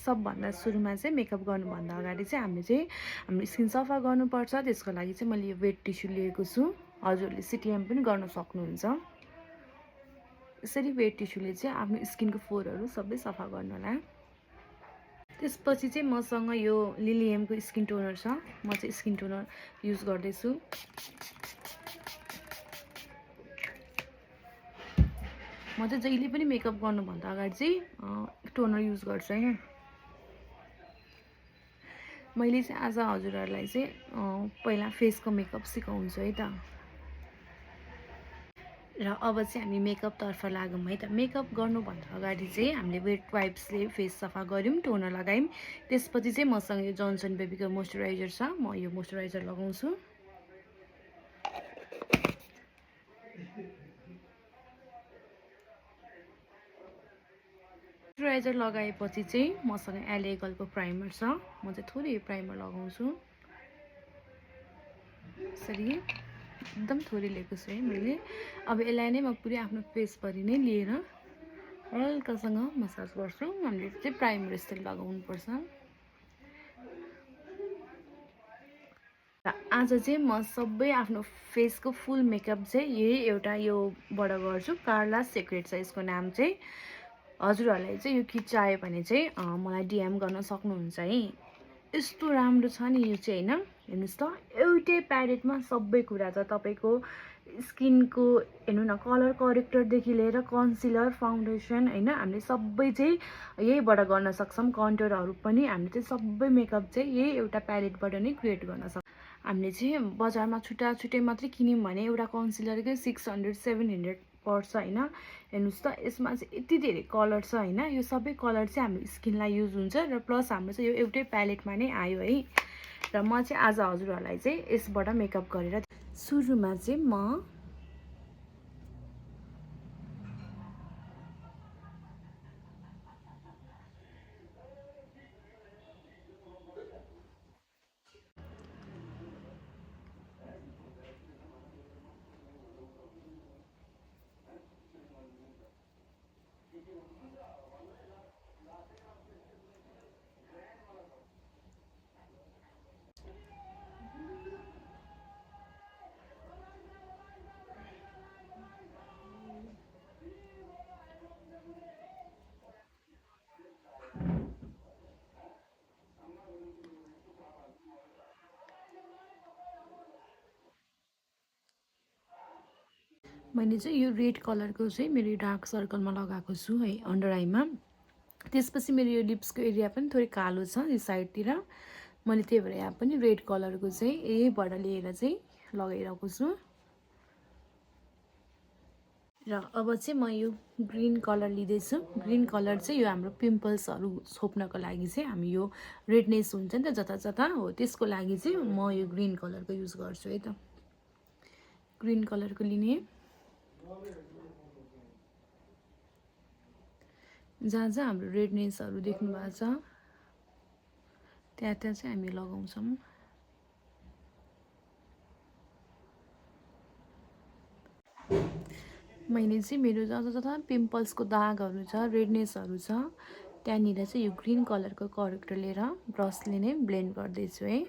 सबभन्दा सुरुमा चाहिँ मेकअप गर्नुभन्दा अगाडि चाहिँ हामीले चाहिँ हाम्रो स्किन सफा गर्नुपर्छ। त्यसको लागि चाहिँ मैले यो वेट टिस्यु लिएको छु। हजुरले सिटिएम पनि गर्न सक्नुहुन्छ। यसरी वेट टिस्युले चाहिँ आफ्नो स्किनको फोरहरू सबै सफा गर्नुहोला। त्यसपछि चाहिँ मसँग यो लिलियमको स्किन टोनर छ। म चाहिँ स्किन टोनर युज गर्दैछु। म चाहिँ जहिले पनि मेकअप गर्नुभन्दा अगाडि चाहिँ टोनर युज गर्छु हैन। मैले चाहिँ आज हजुरहरूलाई चाहिँ पहिला फेसको मेकअप सिकाउँछु है त। र अब चाहिँ हामी मेकअपतर्फ लागौँ है त। मेकअप गर्नुभन्दा अगाडि चाहिँ हामीले वेट वाइप्सले फेस सफा गऱ्यौँ, टोनर लगायौँ। त्यसपछि चाहिँ मसँग यो जोन्सन बेबीको मोइस्चराइजर छ। म यो मोइस्चराइजर लगाउँछु। मोइस्चराइजर लगाएपछि चाहिँ मसँग एलेगलको प्राइमर छ। म चाहिँ थोरै यो प्राइमर लगाउँछु। यसरी एकदम थोरै लिएको छु है मैले। अब यसलाई नै म पुरै आफ्नो फेसभरि नै लिएर हल्कासँग मसाज गर्छु। हामीले चाहिँ प्राइमर यसरी लगाउनुपर्छ। र आज चाहिँ म सबै आफ्नो फेसको फुल मेकअप चाहिँ यही एउटा योबाट गर्छु। कार्ला सिक्रेट छ यसको नाम चाहिँ। हजुरहरूलाई चाहिँ यो किट चाहियो भने चाहिँ मलाई डिएम गर्न सक्नुहुन्छ है। यस्तो राम्रो छ नि यो चाहिँ हैन। हेर्नुहोस् त, एउटै प्यालेटमा सबै कुरा छ। तपाईँको स्किनको हेर्नु न, कलर करेक्टरदेखि लिएर कन्सिलर, फाउन्डेसन हैन, हामीले सबै चाहिँ यहीबाट गर्न सक्छौँ। कन्टुरहरू पनि हामीले चाहिँ सबै मेकअप चाहिँ यही एउटा प्यालेटबाट नै क्रिएट गर्न सक्छौँ। हामीले चाहिँ बजारमा छुट्टा छुट्टै मात्रै किन्यौँ भने एउटा कन्सिलरकै 600-700 पर्छ हैन। हेर्नुहोस् त, यसमा चाहिँ यति धेरै कलर छ हैन। यो सबै कलर चाहिँ हाम्रो स्किनलाई युज हुन्छ र प्लस हाम्रो चाहिँ यो एउटै प्यालेटमा नै आयो है। र म चाहिँ आज हजुरहरूलाई चाहिँ यसबाट मेकअप गरेर सुरुमा चाहिँ म मैले चाहिँ यो रेड कलरको चाहिँ मेरो डार्क सर्कलमा लगाएको छु है, अन्डर आईमा। त्यसपछि मेरो यो लिप्सको एरिया पनि थोरै कालो छ यो साइडतिर। मैले त्यही भएर यहाँ पनि रेड कलरको चाहिँ यहीबाट लिएर चाहिँ लगाइरहेको छु। र अब चाहिँ म यो ग्रीन कलर लिँदैछु। ग्रीन कलर चाहिँ यो हाम्रो पिम्पल्सहरू छोप्नको लागि चाहिँ हामी यो रेडनेस हुन्छ नि त जता जता हो, त्यसको लागि चाहिँ म यो ग्रीन कलरको युज गर्छु है त। ग्रीन कलरको लिने, जहाँ जहाँ हाम्रो रेडनेसहरू देख्नु भएको छ त्यहाँ त्यहाँ चाहिँ हामी लगाउँछौँ। मैले चाहिँ मेरो जता जता पिम्पल्सको दागहरू छ, रेडनेसहरू छ, त्यहाँनिर चाहिँ यो ग्रीन कलरको करेक्टर लिएर ब्रसले नै ब्लेन्ड गर्दैछु है।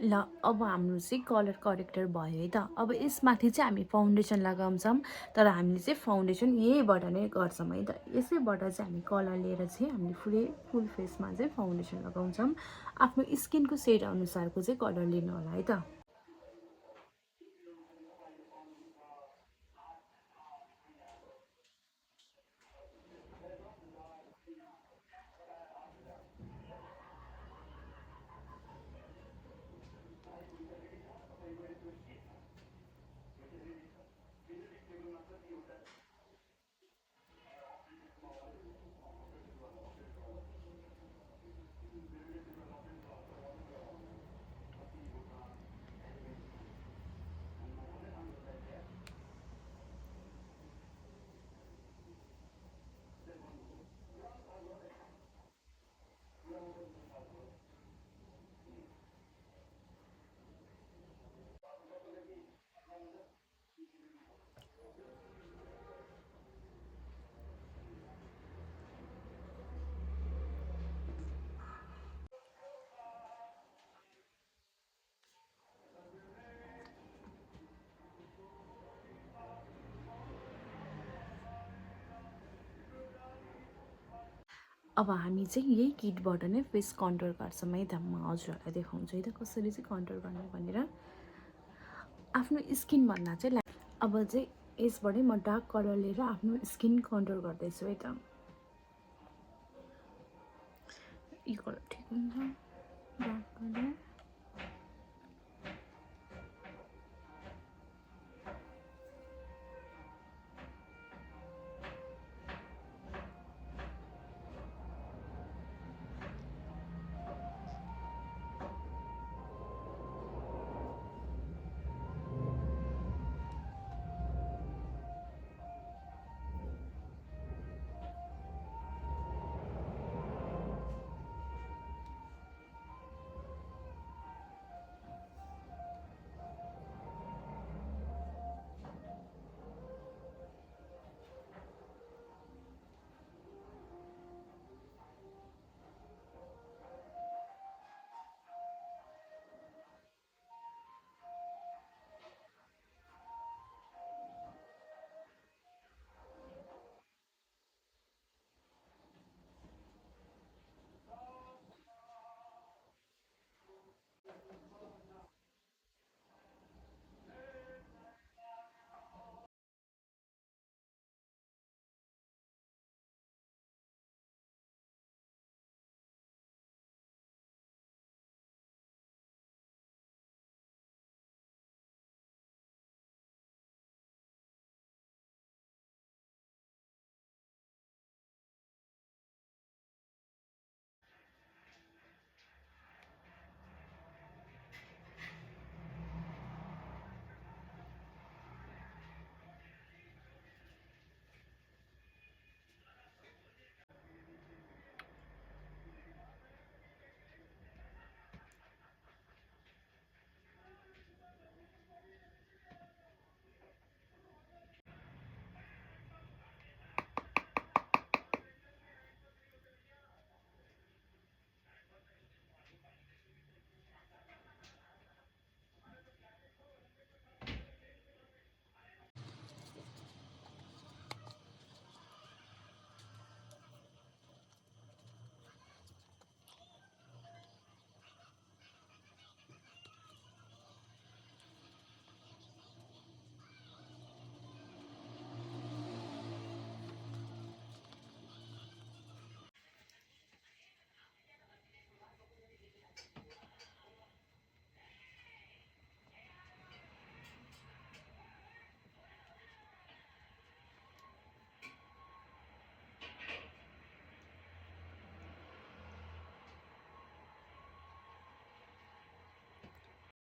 ल अब हाम्रो चाहिँ कलर करेक्टर भयो है त। अब यसमाथि चाहिँ हामी फाउन्डेसन लगाउँछौँ, तर हामीले चाहिँ फाउन्डेसन यहीबाट नै गर्छौँ है त। यसैबाट चाहिँ हामी कलर लिएर चाहिँ हामीले फुल फेसमा चाहिँ फाउन्डेसन लगाउँछौँ। आफ्नो स्किनको सेड अनुसारको चाहिँ कलर लिनु होला है त। अब हामी चाहिँ यही किटबाट नै फेस कन्टुर गर्छौँ है त। म हजुरहरूलाई देखाउँछु है त कसरी चाहिँ कन्टुर गर्ने भनेर। आफ्नो स्किनभन्दा चाहिँ अब चाहिँ यसबाटै म डार्क कलर लिएर आफ्नो स्किन कन्टुर गर्दैछु है त। यो कलर ठिक हुन्छ, डार्क कलर